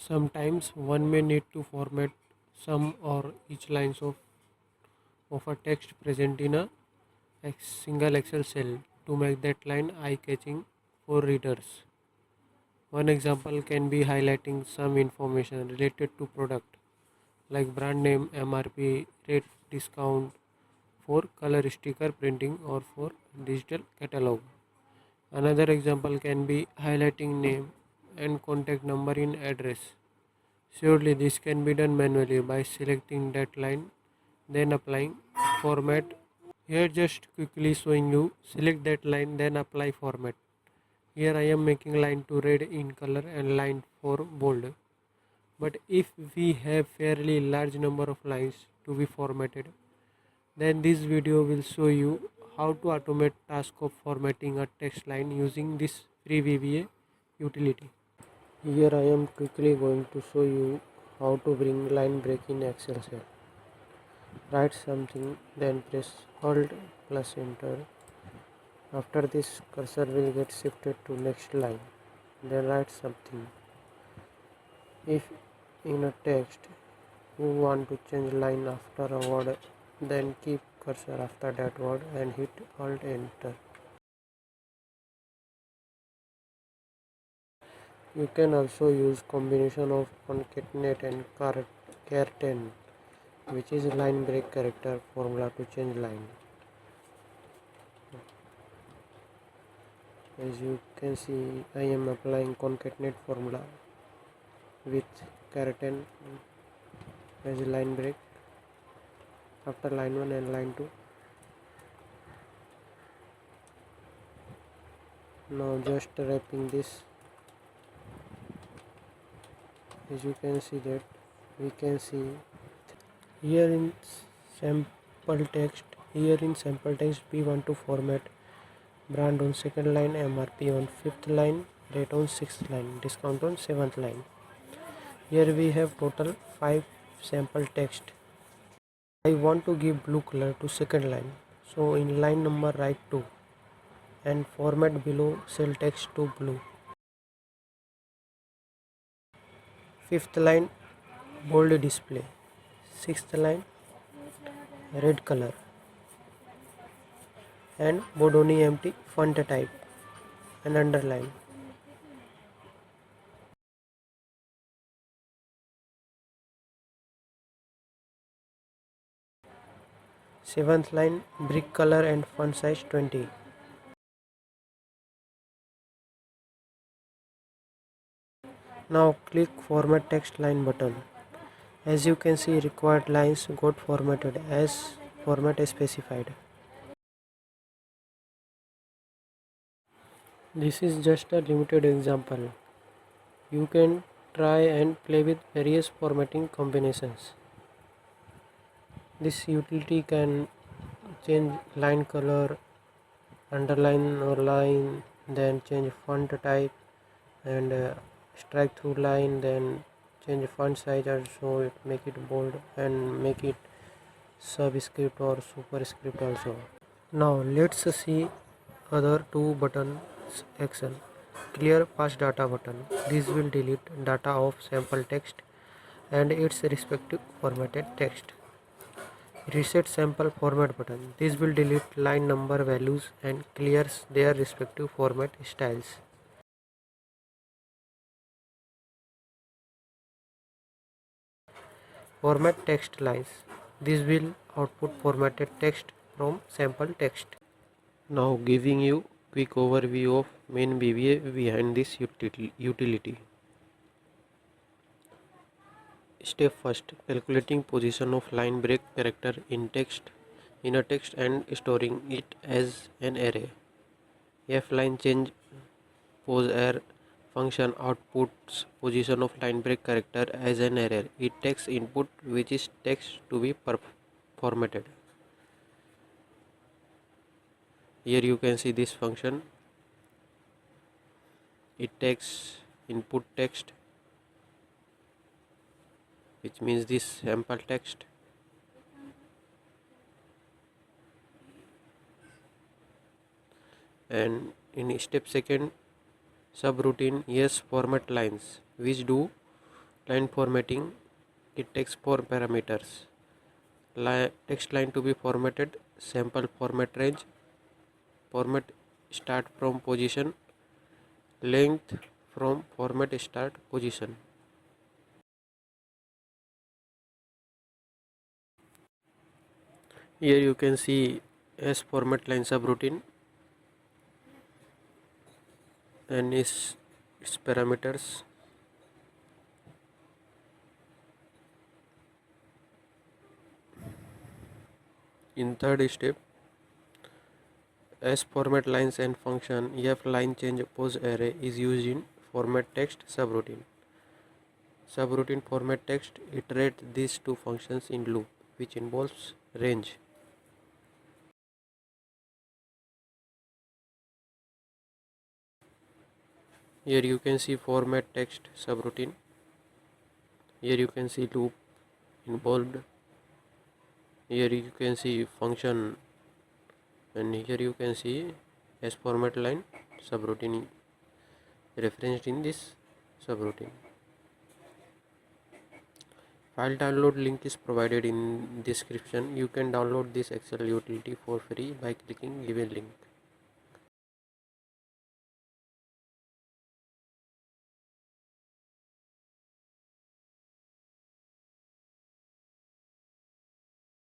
Sometimes one may need to format some or each lines of a text present in a single Excel cell to make that line eye-catching for readers. One example can be highlighting some information related to product like brand name, MRP, rate, discount for color sticker printing or for digital catalog. Another example can be highlighting name and contact number in address. Surely this can be done manually by selecting that line, then applying format. Here just quickly showing you select that line, then apply format. Here I am making line to red in color and line for bold. But if we have fairly large number of lines to be formatted, then this video will show you how to automate task of formatting a text line using this free VBA utility. Here I am quickly going to show you how to bring line break in Excel cell. Write something, then press Alt plus Enter. After this, cursor will get shifted to next line. Then write something. If in a text you want to change line after a word, then keep cursor after that word and hit Alt Enter. You can also use combination of concatenate and carten, which is line break character formula to change line. As you can see, I am applying concatenate formula with carten as line break after line 1 and line 2. Now just wrapping this. As you can see that we can see here in sample text we want to format brand on second line, MRP on fifth line, rate on sixth line, discount on seventh line. Here we have total 5 sample text. I want to give blue color to second line, so in line number write 2 and format below cell text to blue. Fifth line bold display, sixth line red color and Bodoni empty font type and underline. Seventh line brick color and font size 20. Now click format text line button. As you can see, required lines got formatted as format specified. This is just a limited example. You can try and play with various formatting combinations. This utility can change line color, underline or line, then change font type and strike through line, then change font size also, make it bold and make it subscript or superscript also. Now let's see other two buttons action. Clear past data button. This will delete data of sample text and its respective formatted text. Reset sample format button. This will delete line number values and clears their respective format styles. Format text lines. This will output formatted text from sample text. Now giving you quick overview of main VBA behind this utility. Step first, calculating position of line break character in a text and storing it as an array. F line change pose array function outputs position of line break character as an array. It takes input which is text to be formatted. Here you can see this function. It takes input text, which means this sample text, and in step second subroutine yes format lines, which do Line formatting, it takes four parameters. Text line to be formatted, sample format range, format start from position, length from format start position. Here you can see S format line subroutine and its parameters. In third step, S format lines and function F line change pose array is used in format text subroutine. Subroutine format text iterate these two functions in loop, which involves range. Here you can see format text subroutine. Here you can see loop involved. Here you can see function, and here you can see S format line subroutine referenced in this subroutine. File download link is provided in description. You can download this Excel utility for free by clicking given link.